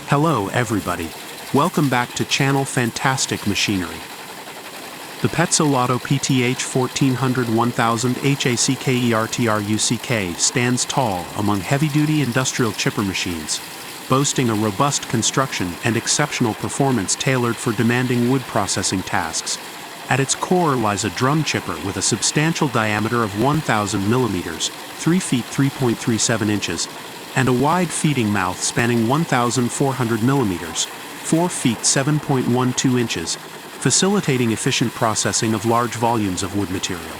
Hello everybody, welcome back to channel Fantastic Machinery. The PETSOLASTO PTH 1400 1000 HAAK stands tall among heavy-duty industrial chipper machines, boasting a robust construction and exceptional performance tailored for demanding wood processing tasks. At its core lies a drum chipper with a substantial diameter of 1000 millimeters, 3 feet 3.37 inches, and a wide feeding mouth spanning 1,400 millimeters, 4 feet 7.12 inches, facilitating efficient processing of large volumes of wood material.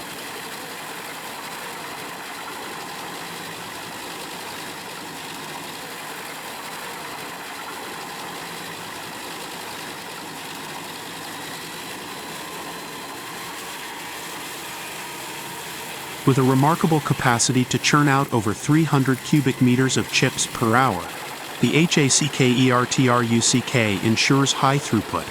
With a remarkable capacity to churn out over 300 cubic meters of chips per hour, the HAAK ensures high throughput,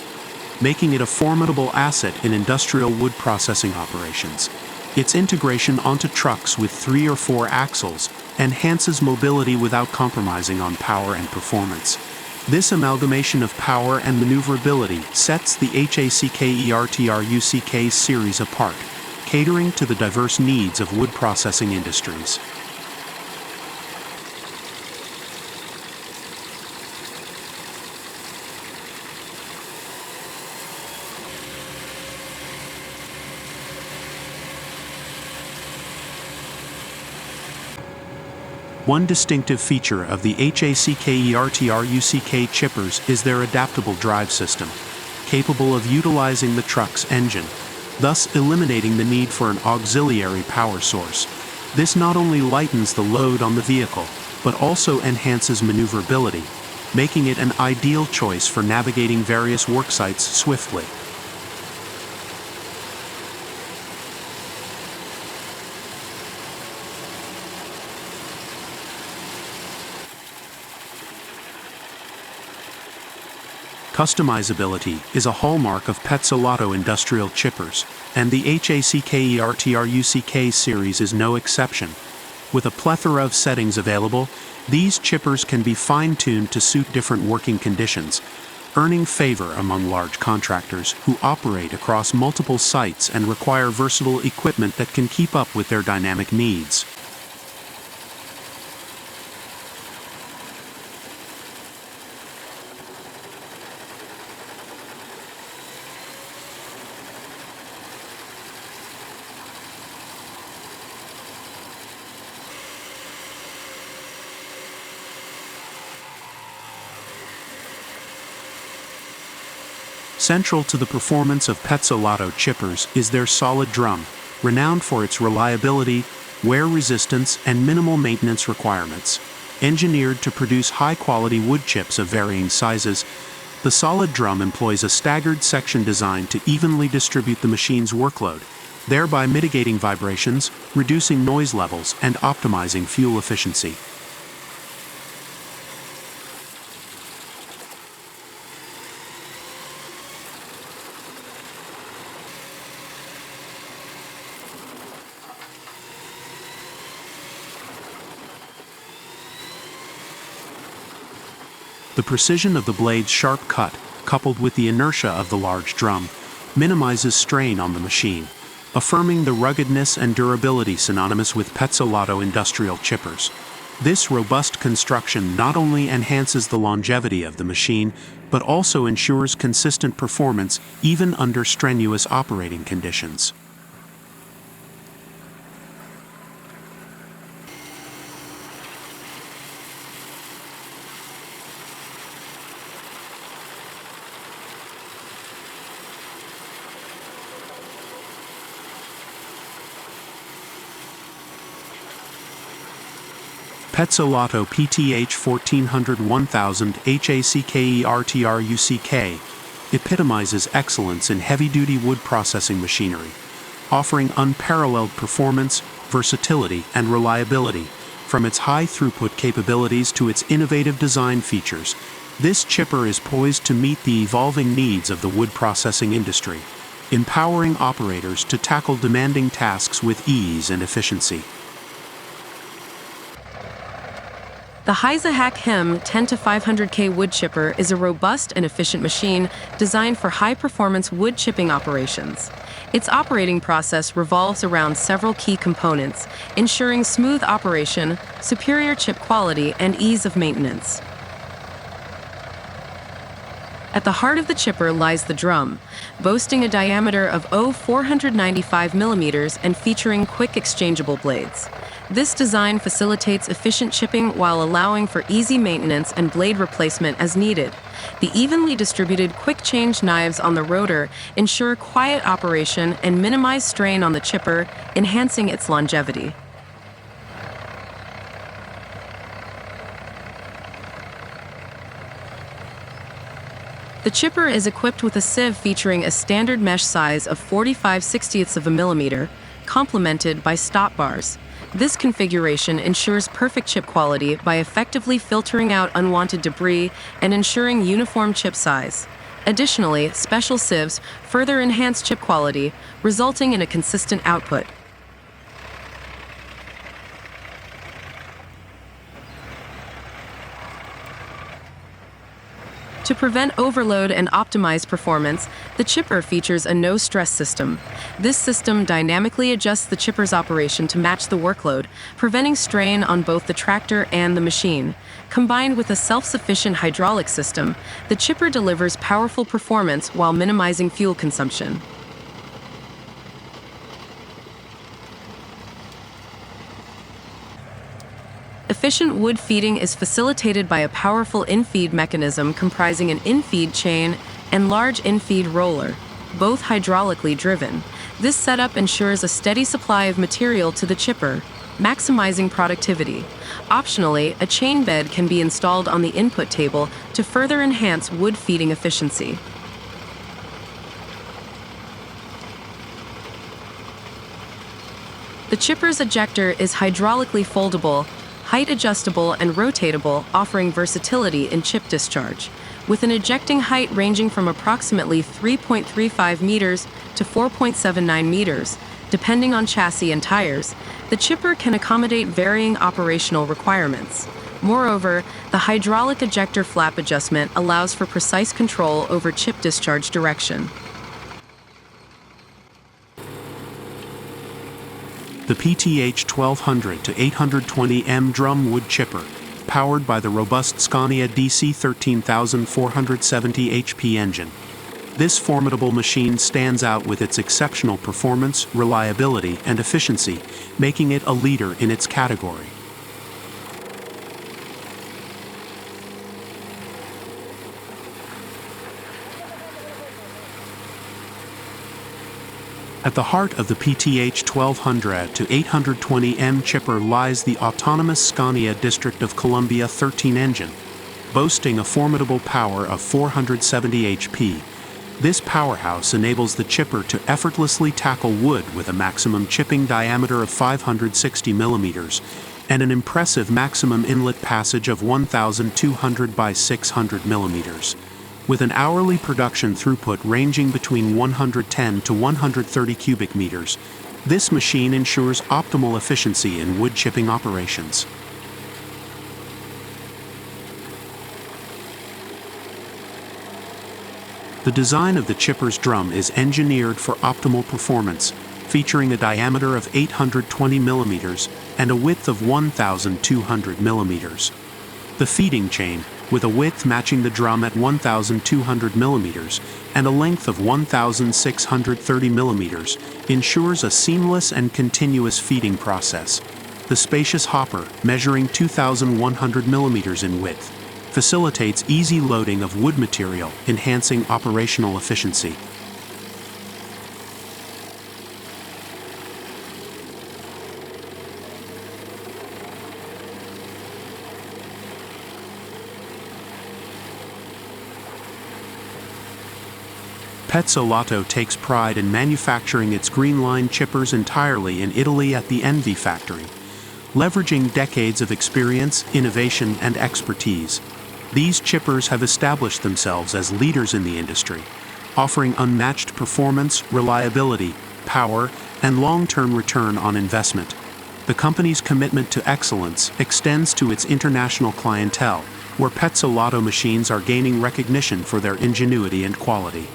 making it a formidable asset in industrial wood processing operations. Its integration onto trucks with 3 or 4 axles enhances mobility without compromising on power and performance. This amalgamation of power and maneuverability sets the HAAK series apart, catering to the diverse needs of wood processing industries. One distinctive feature of the HAAK chippers is their adaptable drive system, capable of utilizing the truck's engine, thus eliminating the need for an auxiliary power source. This not only lightens the load on the vehicle, but also enhances maneuverability, making it an ideal choice for navigating various worksites swiftly. Customizability is a hallmark of PETSOLASTO industrial chippers, and the HAAK series is no exception. With a plethora of settings available, these chippers can be fine-tuned to suit different working conditions, earning favor among large contractors who operate across multiple sites and require versatile equipment that can keep up with their dynamic needs. Central to the performance of PETSOLASTO chippers is their solid drum, renowned for its reliability, wear resistance, and minimal maintenance requirements. Engineered to produce high-quality wood chips of varying sizes, the solid drum employs a staggered section design to evenly distribute the machine's workload, thereby mitigating vibrations, reducing noise levels, and optimizing fuel efficiency. The precision of the blade's sharp cut, coupled with the inertia of the large drum, minimizes strain on the machine, affirming the ruggedness and durability synonymous with PETSOLASTO industrial chippers. This robust construction not only enhances the longevity of the machine, but also ensures consistent performance even under strenuous operating conditions. PETSOLASTO PTH 1400 1000 HAAK epitomizes excellence in heavy-duty wood processing machinery, offering unparalleled performance, versatility, and reliability. From its high-throughput capabilities to its innovative design features, this chipper is poised to meet the evolving needs of the wood processing industry, empowering operators to tackle demanding tasks with ease and efficiency. The HEAH 10 to 500K wood chipper is a robust and efficient machine designed for high-performance wood chipping operations. Its operating process revolves around several key components, ensuring smooth operation, superior chip quality, and ease of maintenance. At the heart of the chipper lies the drum, boasting a diameter of 495 mm and featuring quick exchangeable blades. This design facilitates efficient chipping while allowing for easy maintenance and blade replacement as needed. The evenly distributed quick-change knives on the rotor ensure quiet operation and minimize strain on the chipper, enhancing its longevity. The chipper is equipped with a sieve featuring a standard mesh size of 45/60ths of a millimeter, complemented by stop bars. This configuration ensures perfect chip quality by effectively filtering out unwanted debris and ensuring uniform chip size. Additionally, special sieves further enhance chip quality, resulting in a consistent output. To prevent overload and optimize performance, the chipper features a no-stress system. This system dynamically adjusts the chipper's operation to match the workload, preventing strain on both the tractor and the machine. Combined with a self-sufficient hydraulic system, the chipper delivers powerful performance while minimizing fuel consumption. Efficient wood feeding is facilitated by a powerful in-feed mechanism comprising an in-feed chain and large in-feed roller, both hydraulically driven. This setup ensures a steady supply of material to the chipper, maximizing productivity. Optionally, a chain bed can be installed on the input table to further enhance wood feeding efficiency. The chipper's ejector is hydraulically foldable, height adjustable, and rotatable, offering versatility in chip discharge. With an ejecting height ranging from approximately 3.35 meters to 4.79 meters, depending on chassis and tires, the chipper can accommodate varying operational requirements. Moreover, the hydraulic ejector flap adjustment allows for precise control over chip discharge direction. The PTH 1200 to 820M drum wood chipper, powered by the robust Scania DC 13470 HP engine. This formidable machine stands out with its exceptional performance, reliability, and efficiency, making it a leader in its category. At the heart of the PTH 1200 to 820M chipper lies the autonomous Scania District of Columbia 13 engine, boasting a formidable power of 470 HP. This powerhouse enables the chipper to effortlessly tackle wood with a maximum chipping diameter of 560 millimeters and an impressive maximum inlet passage of 1,200 by 600 millimeters. With an hourly production throughput ranging between 110 to 130 cubic meters, this machine ensures optimal efficiency in wood chipping operations. The design of the chipper's drum is engineered for optimal performance, featuring a diameter of 820 millimeters and a width of 1,200 millimeters. The feeding chain, with a width matching the drum at 1,200 millimeters and a length of 1,630 millimeters, ensures a seamless and continuous feeding process. The spacious hopper, measuring 2,100 millimeters in width, facilitates easy loading of wood material, enhancing operational efficiency. PETSOLASTO takes pride in manufacturing its green line chippers entirely in Italy at the Envy factory. Leveraging decades of experience, innovation, and expertise, these chippers have established themselves as leaders in the industry, offering unmatched performance, reliability, power, and long-term return on investment. The company's commitment to excellence extends to its international clientele, where PETSOLASTO machines are gaining recognition for their ingenuity and quality.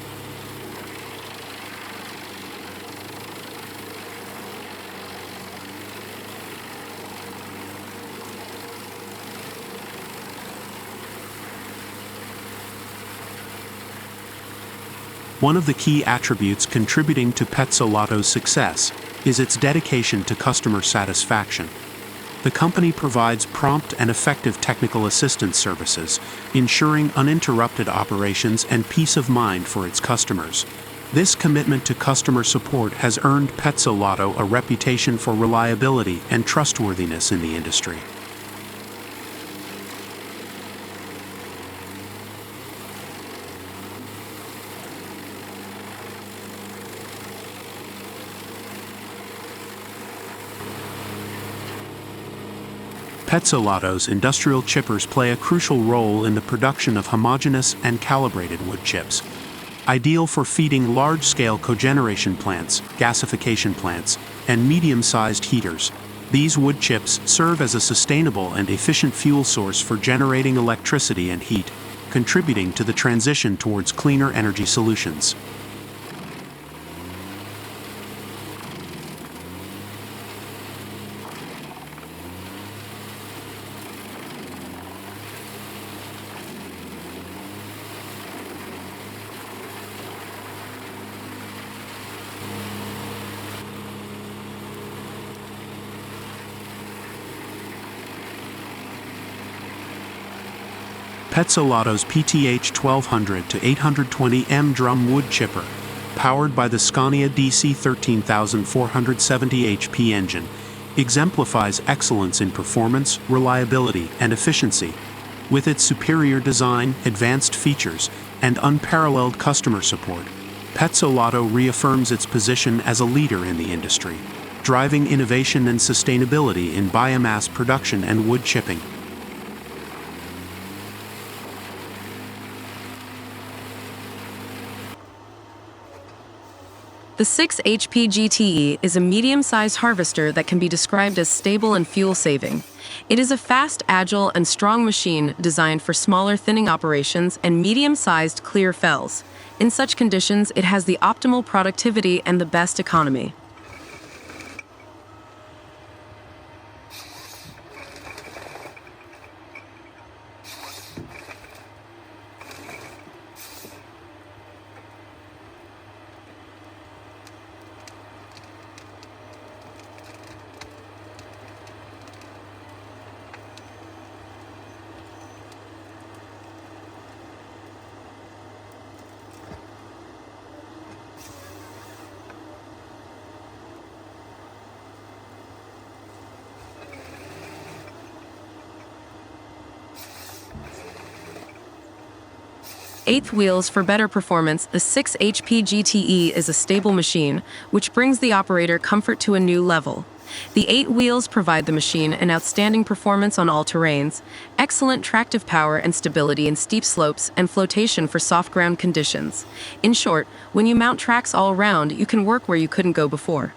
One of the key attributes contributing to PETSOLASTO's success is its dedication to customer satisfaction. The company provides prompt and effective technical assistance services, ensuring uninterrupted operations and peace of mind for its customers. This commitment to customer support has earned PETSOLASTO a reputation for reliability and trustworthiness in the industry. PETSOLASTO's industrial chippers play a crucial role in the production of homogeneous and calibrated wood chips. Ideal for feeding large-scale cogeneration plants, gasification plants, and medium-sized heaters, these wood chips serve as a sustainable and efficient fuel source for generating electricity and heat, contributing to the transition towards cleaner energy solutions. PETSOLASTO's PTH 1200 to 820M drum wood chipper, powered by the Scania DC 13470 HP engine, exemplifies excellence in performance, reliability, and efficiency. With its superior design, advanced features, and unparalleled customer support, PETSOLASTO reaffirms its position as a leader in the industry, driving innovation and sustainability in biomass production and wood chipping. The 6 HP GTE is a medium-sized harvester that can be described as stable and fuel-saving. It is a fast, agile, and strong machine designed for smaller thinning operations and medium-sized clear fells. In such conditions, it has the optimal productivity and the best economy. Eighth wheels for better performance. The 6 HP GTE is a stable machine, which brings the operator comfort to a new level. The 8 wheels provide the machine an outstanding performance on all terrains, excellent tractive power and stability in steep slopes, and flotation for soft ground conditions. In short, when you mount tracks all around, you can work where you couldn't go before.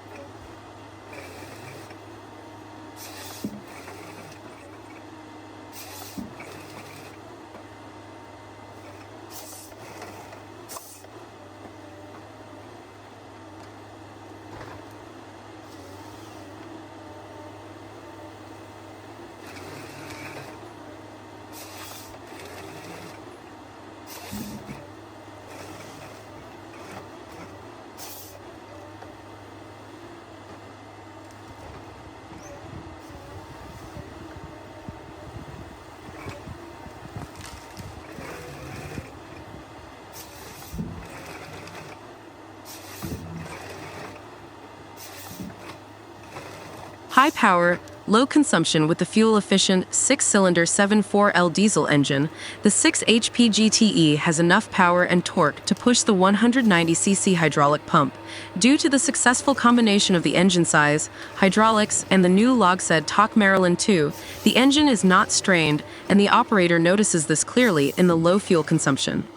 High power, low consumption with the fuel-efficient 6-cylinder 7.4L diesel engine, the 6 HP GTE has enough power and torque to push the 190cc hydraulic pump. Due to the successful combination of the engine size, hydraulics, and the new Logsed Kverneland 2, the engine is not strained, and the operator notices this clearly in the low fuel consumption.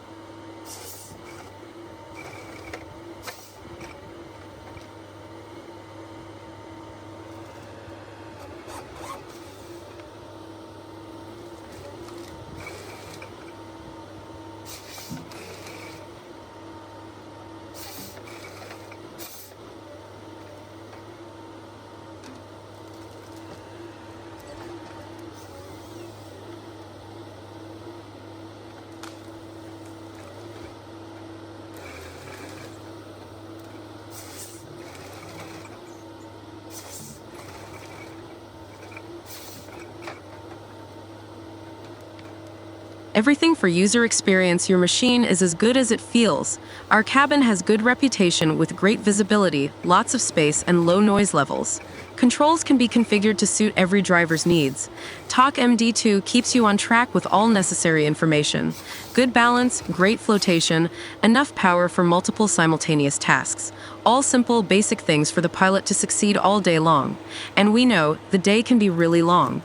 Everything for user experience. Your machine is as good as it feels. Our cabin has good reputation with great visibility, lots of space, and low noise levels. Controls can be configured to suit every driver's needs. HAAK MD2 keeps you on track with all necessary information. Good balance, great flotation, enough power for multiple simultaneous tasks. All simple, basic things for the pilot to succeed all day long. And we know the day can be really long.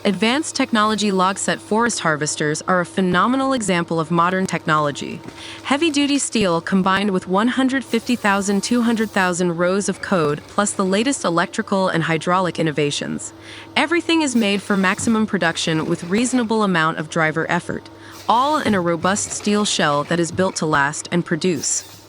Advanced technology log-set forest harvesters are a phenomenal example of modern technology. Heavy-duty steel combined with 150,000 to 200,000 rows of code, plus the latest electrical and hydraulic innovations. Everything is made for maximum production with reasonable amount of driver effort, all in a robust steel shell that is built to last and produce.